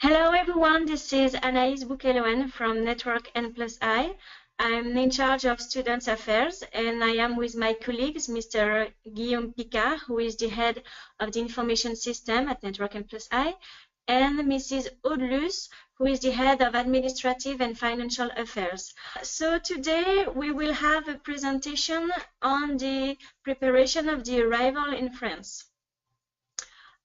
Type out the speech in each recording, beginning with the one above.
Hello everyone, this is Anaïs Boukeloen from Network N+I. I'm in charge of Students Affairs and I am with my colleagues, Mr. Guillaume Picard, who is the head of the information system at Network N+I, and Mrs. Aude Luce, who is the head of administrative and financial affairs. So today we will have a presentation on the preparation of the arrival in France.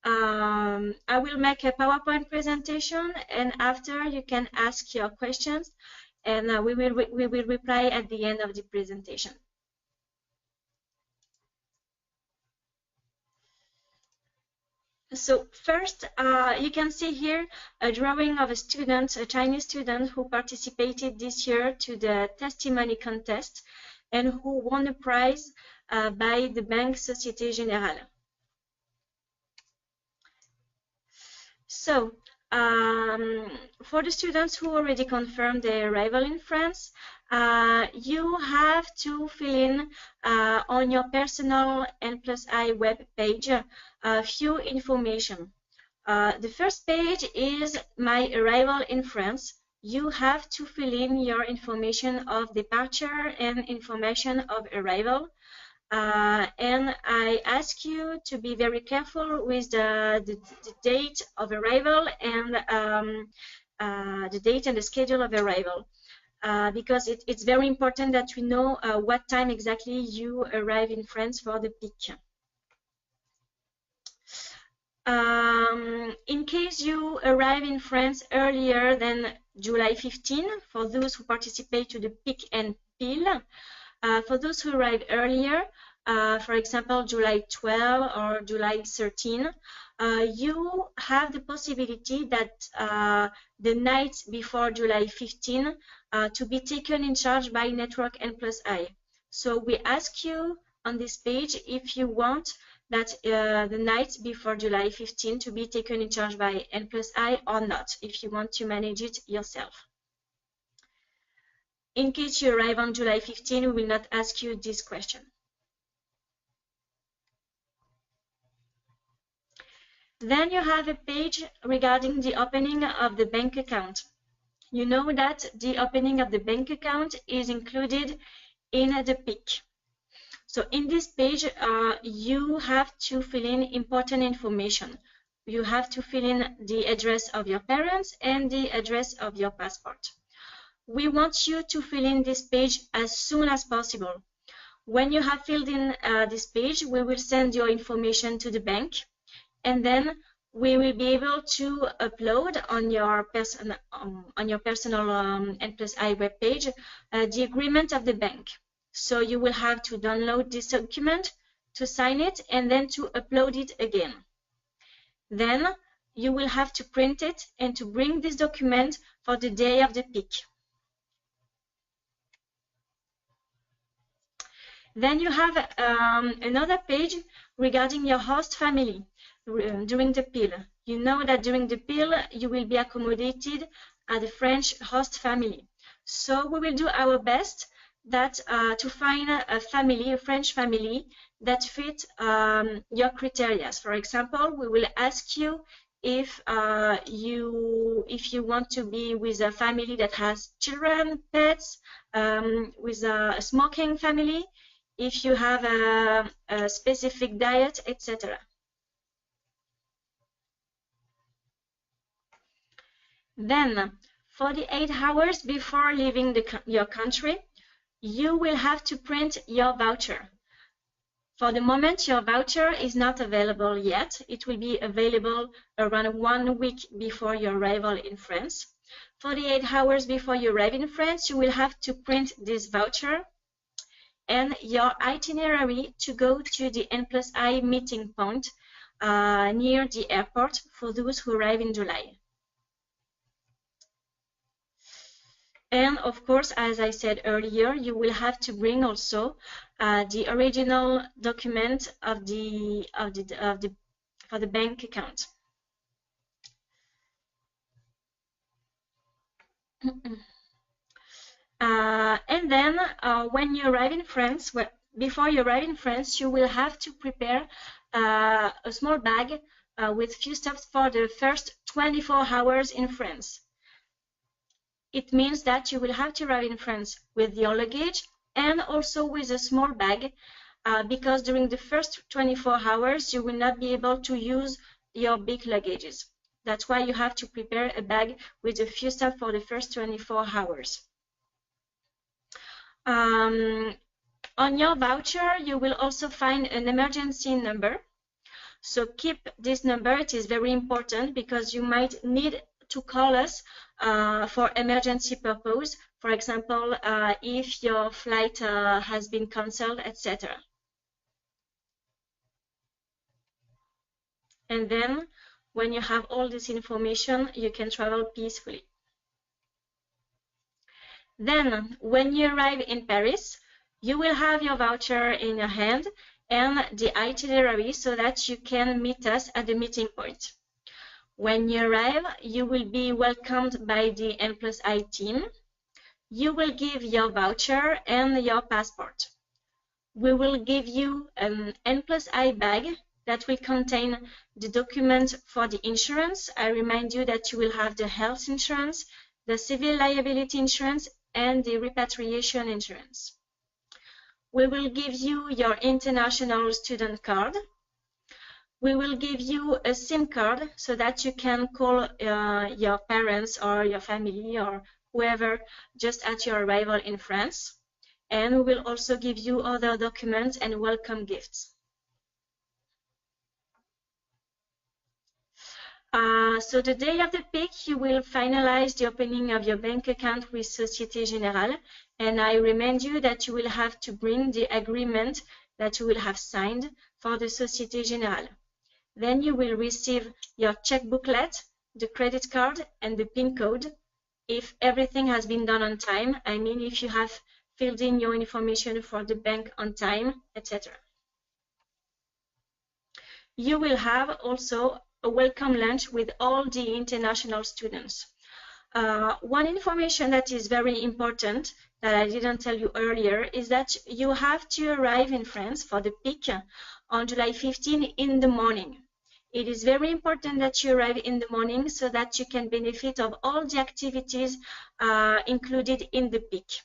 I will make a PowerPoint presentation, and after you can ask your questions, and we will reply at the end of the presentation. So first, you can see here a drawing of a student, a Chinese student who participated this year to the testimony contest and who won a prize by the bank Société Générale. So, for the students who already confirmed their arrival in France, you have to fill in on your personal N+I web page a few information. The first page is my arrival in France. You have to fill in your information of departure and information of arrival. And I ask you to be very careful with the date of arrival and the date and the schedule of arrival, because it's very important that we know what time exactly you arrive in France for the peak. In case you arrive in France earlier than July 15, for those who participate to the peak and peel, for those who arrive earlier, for example, July 12 or July 13, you have the possibility that the night before July 15 to be taken in charge by Network N+I. So we ask you on this page if you want that the night before July 15 to be taken in charge by N+I or not, if you want to manage it yourself. In case you arrive on July 15, we will not ask you this question. Then you have a page regarding the opening of the bank account. You know that the opening of the bank account is included in the PIC. So in this page, you have to fill in important information. You have to fill in the address of your parents and the address of your passport. We want you to fill in this page as soon as possible. When you have filled in this page, we will send your information to the bank, and then we will be able to upload on your personal N+I web page the agreement of the bank. So you will have to download this document, to sign it, and then to upload it again. Then you will have to print it and to bring this document for the day of the peak. Then you have another page regarding your host family during the peel. You know that during the peel you will be accommodated at the French host family. So we will do our best that to find a family, a French family that fit your criteria. For example, we will ask you if you want to be with a family that has children, pets, with a smoking family, if you have a specific diet, etc. Then, 48 hours before leaving your country, you will have to print your voucher. For the moment, your voucher is not available yet. It will be available around 1 week before your arrival in France. 48 hours before you arrive in France, you will have to print this voucher and your itinerary to go to the N+I meeting point near the airport for those who arrive in July. And of course, as I said earlier, you will have to bring also the original document of for the bank account. And then when you arrive in France, before you arrive in France, you will have to prepare a small bag with few stops for the first 24 hours in France. It means that you will have to arrive in France with your luggage and also with a small bag, because during the first 24 hours you will not be able to use your big luggages. That's why you have to prepare a bag with a few stops for the first 24 hours. On your voucher, you will also find an emergency number. So keep this number. It is very important because you might need to call us for emergency purpose. For example, if your flight has been cancelled, etc. And then, when you have all this information, you can travel peacefully. Then, when you arrive in Paris, you will have your voucher in your hand and the itinerary so that you can meet us at the meeting point. When you arrive, you will be welcomed by the N+I team. You will give your voucher and your passport. We will give you an N+I bag that will contain the document for the insurance. I remind you that you will have the health insurance, the civil liability insurance, and the repatriation insurance. We will give you your international student card. We will give you a SIM card so that you can call your parents or your family or whoever just at your arrival in France. And we will also give you other documents and welcome gifts. So the day of the peak, you will finalize the opening of your bank account with Société Générale. And I remind you that you will have to bring the agreement that you will have signed for the Société Générale. Then you will receive your check booklet, the credit card, and the PIN code if everything has been done on time. I mean, if you have filled in your information for the bank on time, etc. You will have also a welcome lunch with all the international students. One information that is very important that I didn't tell you earlier is that you have to arrive in France for the peak on July 15 in the morning. It is very important that you arrive in the morning so that you can benefit of all the activities included in the peak.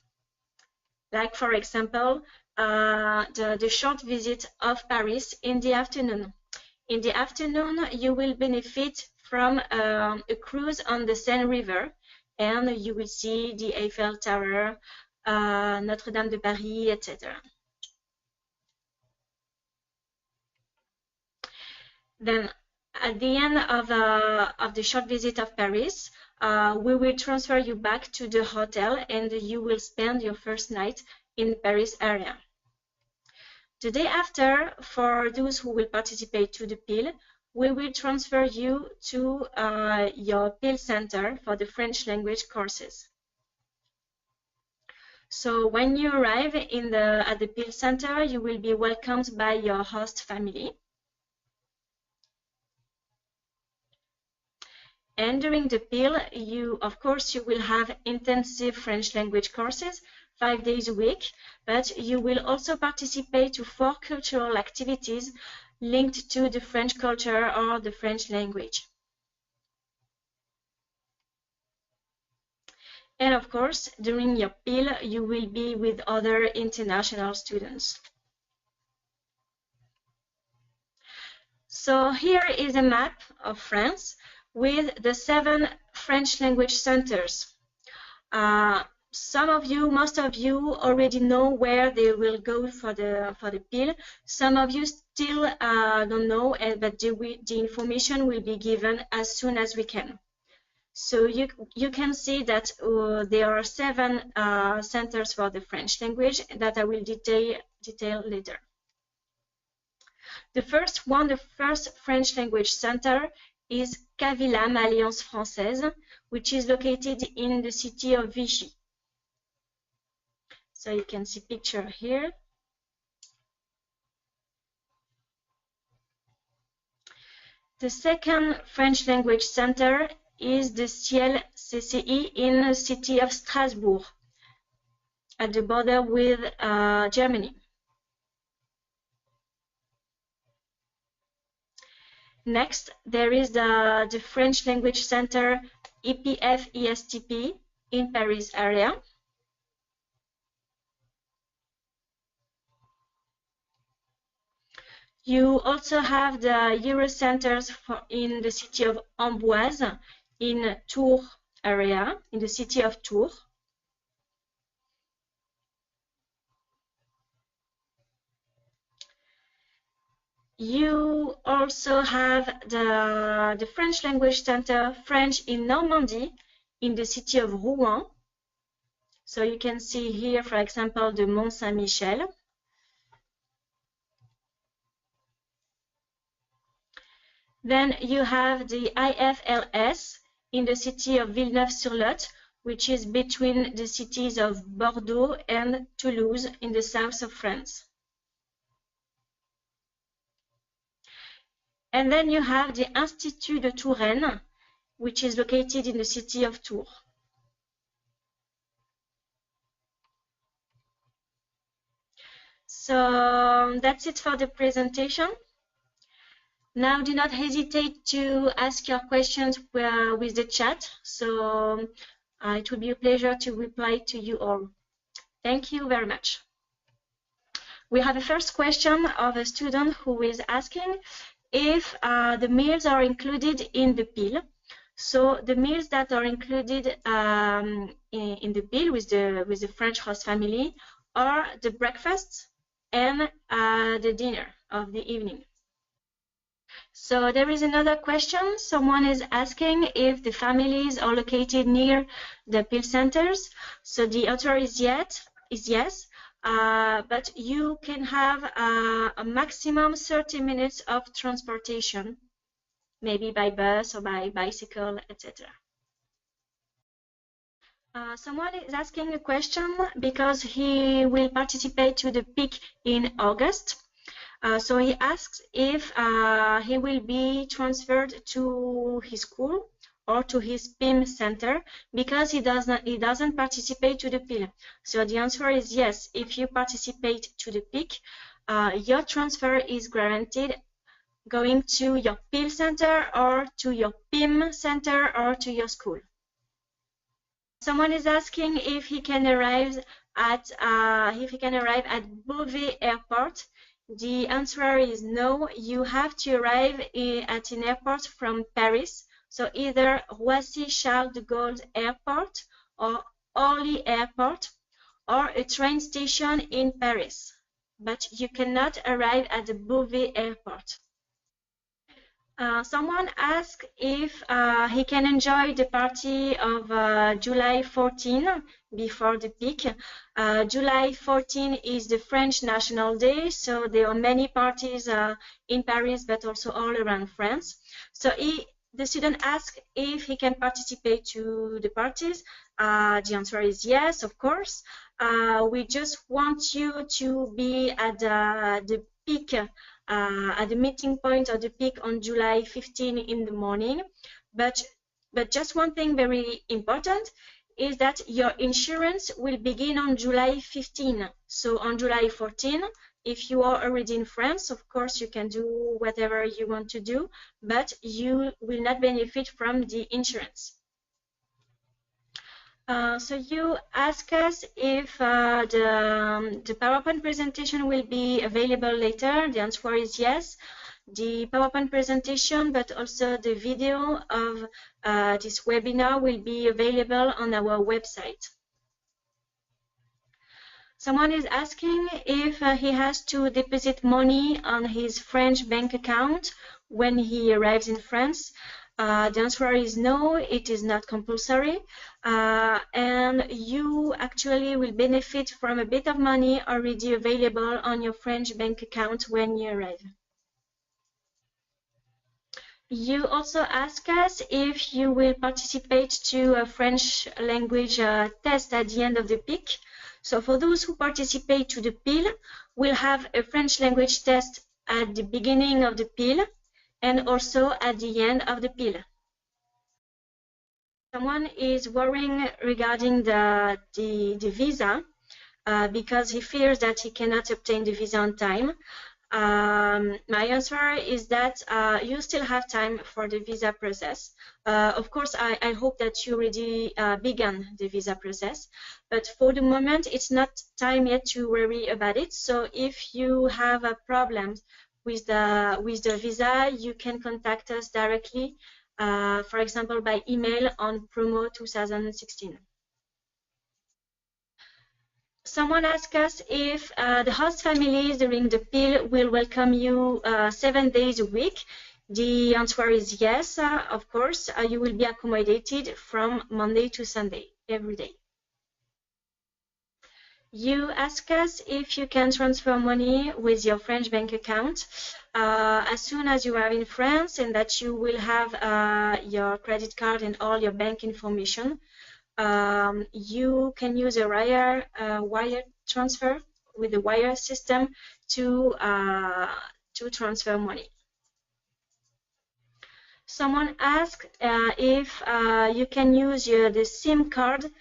Like, for example, the short visit of Paris in the afternoon. In the afternoon, you will benefit from a cruise on the Seine River, and you will see the Eiffel Tower, Notre Dame de Paris, etc. Then, at the end of the short visit of Paris, we will transfer you back to the hotel, and you will spend your first night in Paris area. The day after, for those who will participate to the PIL, we will transfer you to your PIL center for the French language courses. So when you arrive at the PIL center, you will be welcomed by your host family. And during the PIL, of course, you will have intensive French language courses, 5 days a week, but you will also participate to 4 cultural activities linked to the French culture or the French language. And of course, during your PIL, you will be with other international students. So here is a map of France with the 7 French language centers. Most of you already know where they will go for the PIL. Some of you still don't know, but the information will be given as soon as we can. So you can see that there are 7 centers for the French language that I will detail later. The first French language center is Cavillam Alliance Française, which is located in the city of Vichy. So you can see picture here. The second French language center is the Ciel CCI in the city of Strasbourg, at the border with Germany. Next, there is the French Language Center EPF-ESTP in Paris area. You also have the Eurocenters in the city of Amboise, in Tours area, in the city of Tours. You also have the French Language Center, French in Normandy, in the city of Rouen. So you can see here, for example, the Mont Saint-Michel. Then you have the IFLS in the city of Villeneuve-sur-Lot, which is between the cities of Bordeaux and Toulouse in the south of France. And then you have the Institut de Touraine, which is located in the city of Tours. So that's it for the presentation. Now do not hesitate to ask your questions with the chat. So it will be a pleasure to reply to you all. Thank you very much. We have a first question of a student who is asking if the meals are included in the bill. So the meals that are included in the bill with the French host family are the breakfast and the dinner of the evening. So there is another question. Someone is asking if the families are located near the pill centers. So the answer is yes. But you can have a maximum 30 minutes of transportation, maybe by bus or by bicycle, etc. Someone is asking a question because he will participate to the PIC in August. So he asks if he will be transferred to his school or to his PIM center because he doesn't participate to the PIL. So the answer is yes. If you participate to the PIC, your transfer is guaranteed going to your PIL center or to your PIM center or to your school. Someone is asking if he can arrive at Beauvais Airport. The answer is no. You have to arrive at an airport from Paris. So either Roissy-Charles de Gaulle Airport or Orly Airport or a train station in Paris. But you cannot arrive at the Beauvais Airport. Someone asked if he can enjoy the party of July 14 before the PIC. July 14 is the French National Day, so there are many parties in Paris, but also all around France. So the student asked if he can participate to the parties. The answer is yes, of course. We just want you to be at the PIC at the meeting point of the PIC on July 15 in the morning. But just one thing very important is that your insurance will begin on July 15. So on July 14, if you are already in France, of course, you can do whatever you want to do, but you will not benefit from the insurance. So you ask us if the PowerPoint presentation will be available later. The answer is yes. The PowerPoint presentation, but also the video of this webinar will be available on our website. Someone is asking if he has to deposit money on his French bank account when he arrives in France. The answer is no, it is not compulsory, and you actually will benefit from a bit of money already available on your French bank account when you arrive. You also ask us if you will participate to a French language test at the end of the PIC. So for those who participate to the PIL, we'll have a French language test at the beginning of the PIL and also at the end of the PIL. Someone is worrying regarding the visa because he fears that he cannot obtain the visa on time. My answer is that you still have time for the visa process. Of course, I hope that you already began the visa process, but for the moment, it's not time yet to worry about it. So if you have a problem with the visa, you can contact us directly, for example, by email on promo 2016. Someone asked us if the host families during the PIL will welcome you 7 days a week. The answer is yes, of course. You will be accommodated from Monday to Sunday, every day. You ask us if you can transfer money with your French bank account as soon as you are in France, and that you will have your credit card and all your bank information. You can use a wire transfer with the wire system to transfer money. Someone asked if you can use the SIM card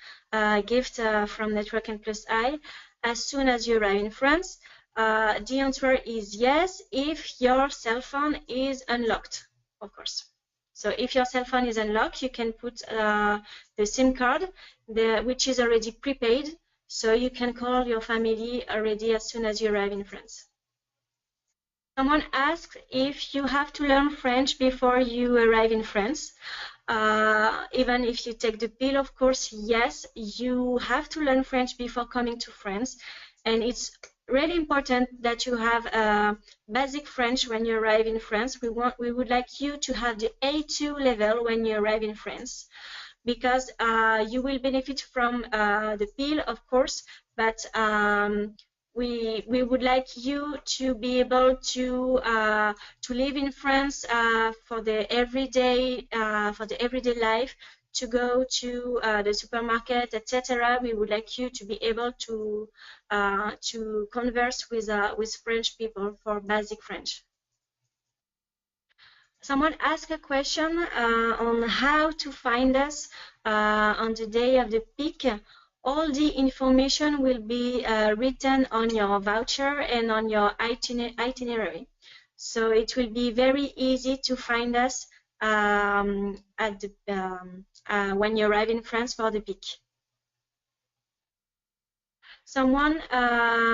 gift from Network N Plus I as soon as you arrive in France. The answer is yes, if your cell phone is unlocked, of course. So if your cell phone is unlocked, you can put the SIM card, which is already prepaid, so you can call your family already as soon as you arrive in France. Someone asked if you have to learn French before you arrive in France. Even if you take the PIL, of course, yes, you have to learn French before coming to France. And it's really important that you have basic French when you arrive in France. We would like you to have the A2 level when you arrive in France, because you will benefit from the PIL, of course, but we would like you to be able to live in France for the everyday life, to go to the supermarket, etc. We would like you to be able to converse with French people for basic French. Someone asked a question on how to find us on the day of the peak. All the information will be written on your voucher and on your itinerary. So it will be very easy to find us when you arrive in France for the peak. Someone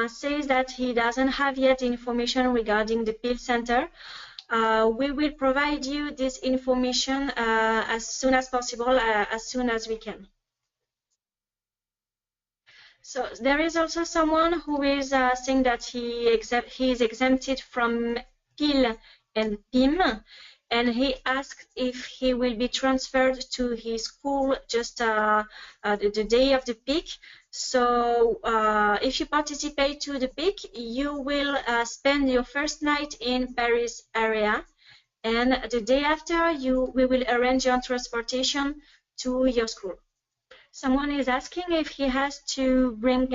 says that he doesn't have yet information regarding the PIL center. We will provide you this information as soon as possible, as soon as we can. So there is also someone who is saying that he is exempted from PIL and PIM, and he asked if he will be transferred to his school just the day of the peak. So if you participate to the peak, you will spend your first night in Paris area, and the day after we will arrange your transportation to your school. Someone is asking if he has to bring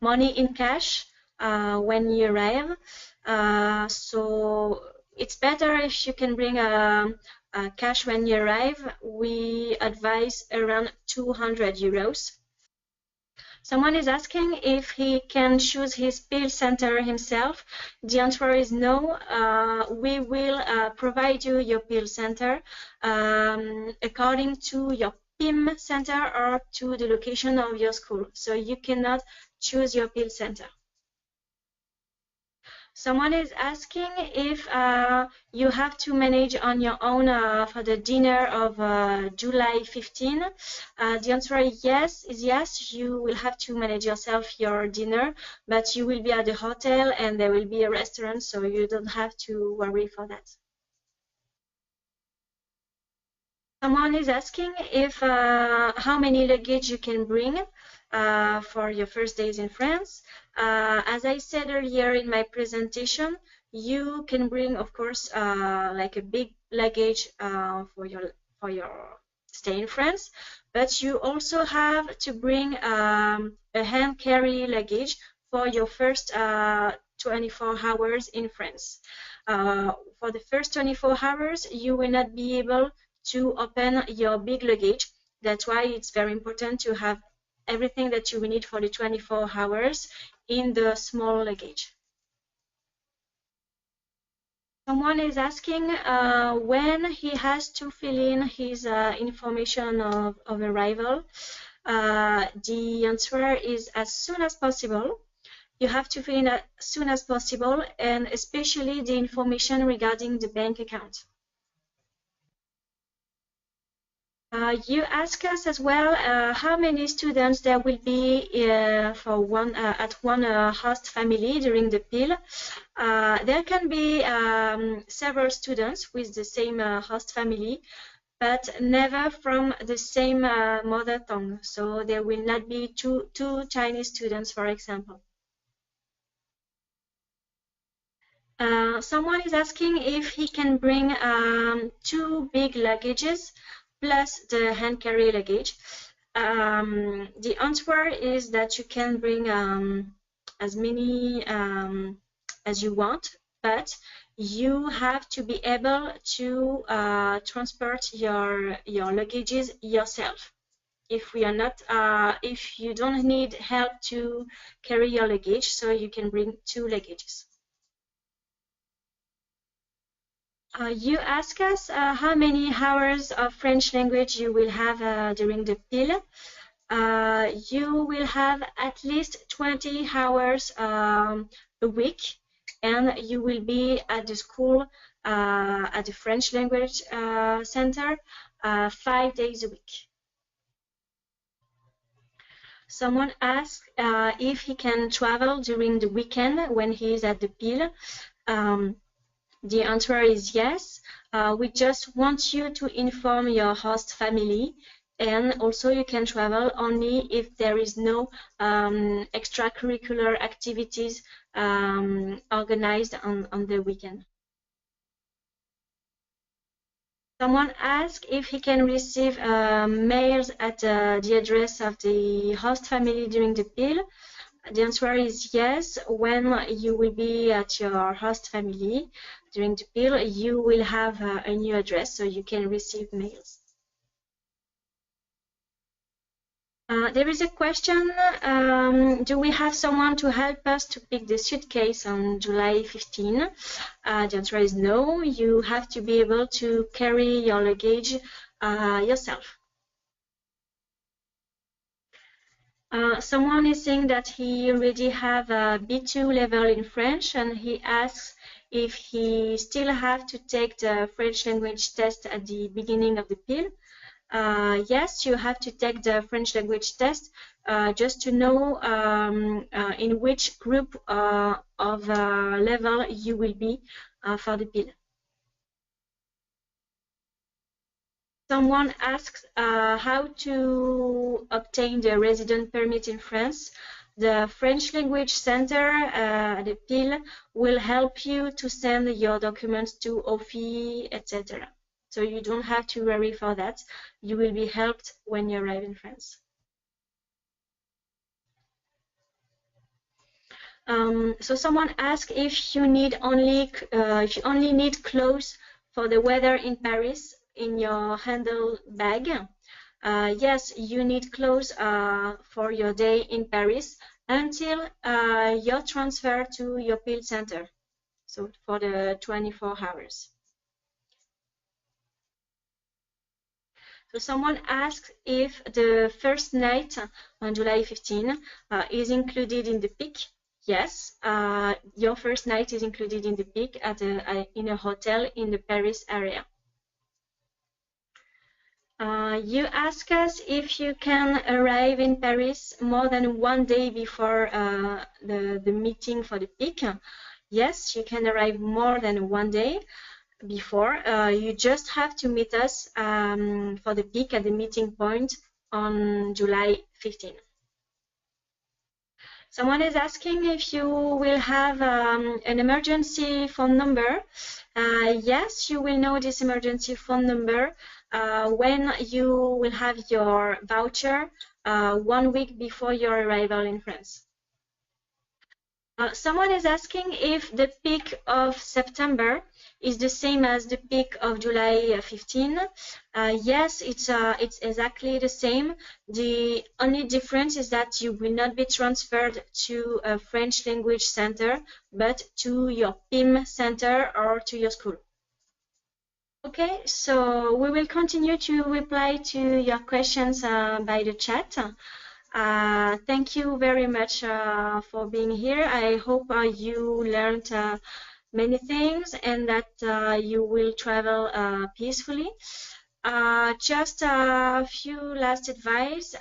money in cash when you arrive. So it's better if you can bring cash when you arrive. We advise around 200 euros. Someone is asking if he can choose his PIL center himself. The answer is no. We will provide you your PIL center according to your PIM center or to the location of your school. So you cannot choose your PIL center. Someone is asking if you have to manage on your own for the dinner of July 15. The answer is yes, you will have to manage yourself your dinner, but you will be at the hotel and there will be a restaurant, so you don't have to worry for that. Someone is asking if how many luggage you can bring for your first days in France. As I said earlier in my presentation, you can bring, of course, like a big luggage for your stay in France, but you also have to bring a hand carry luggage for your first 24 hours in France. For the first 24 hours, you will not be able to open your big luggage. That's why it's very important to have everything that you will need for the 24 hours in the small luggage. Someone is asking when he has to fill in his information of arrival. The answer is as soon as possible. You have to fill in as soon as possible, and especially the information regarding the bank account. You ask us as well how many students there will be for at one host family during the PIL. There can be several students with the same host family, but never from the same mother tongue. So there will not be two Chinese students, for example. Someone is asking if he can bring 2 big luggages plus the hand carry luggage. The answer is that you can bring as many as you want, but you have to be able to transport your luggages yourself. If we are not, if you don't need help to carry your luggage, so you can bring 2 luggages. You ask us how many hours of French language you will have during the PIL. You will have at least 20 hours a week, and you will be at the school, at the French language center, 5 days a week. Someone asked if he can travel during the weekend when he is at the PIL. The answer is yes. We just want you to inform your host family, and also you can travel only if there is no extracurricular activities organized on the weekend. Someone asked if he can receive mails at the address of the host family during the PIL. The answer is yes. When you will be at your host family during the PIL, you will have a new address, so you can receive mails. There is a question, do we have someone to help us to pick the suitcase on July 15? The answer is no. You have to be able to carry your luggage yourself. Someone is saying that he already have a B2 level in French, and he asks if he still have to take the French language test at the beginning of the PIL. Yes, you have to take the French language test just to know in which group of level you will be for the PIL. Someone asks how to obtain the resident permit in France. The French Language Center, the PIL, will help you to send your documents to OFI, etc. So you don't have to worry for that. You will be helped when you arrive in France. So someone asked if you only need clothes for the weather in Paris in your handle bag. Yes, you need clothes for your day in Paris until your transfer to your PIL center, so for the 24 hours. So someone asked if the first night on July 15 is included in the PIC. Yes, your first night is included in the PIC at in a hotel in the Paris area. You ask us if you can arrive in Paris more than 1 day before the meeting for the PIC. Yes, you can arrive more than 1 day before. You just have to meet us for the PIC at the meeting point on July 15. Someone is asking if you will have an emergency phone number. Yes, you will know this emergency phone number when you will have your voucher 1 week before your arrival in France. Someone is asking if the peak of September is the same as the peak of July 15. Yes, it's exactly the same. The only difference is that you will not be transferred to a French language center, but to your PIM center or to your school. Okay, so we will continue to reply to your questions by the chat. Thank you very much for being here. I hope you learned many things and that you will travel peacefully. Just a few last advice.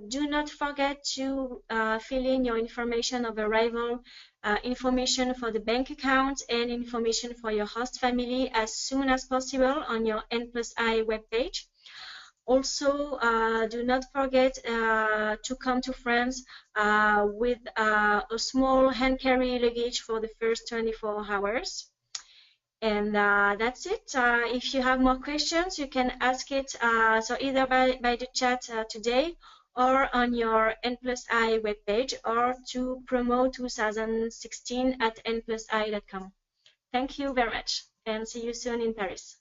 Do not forget to fill in your information of arrival, information for the bank account, and information for your host family as soon as possible on your N+I webpage. Also, do not forget to come to France with a small hand carry luggage for the first 24 hours. And that's it. If you have more questions, you can ask it so either by the chat today or on your N+I webpage or to promo2016 at n+i.com. Thank you very much and see you soon in Paris.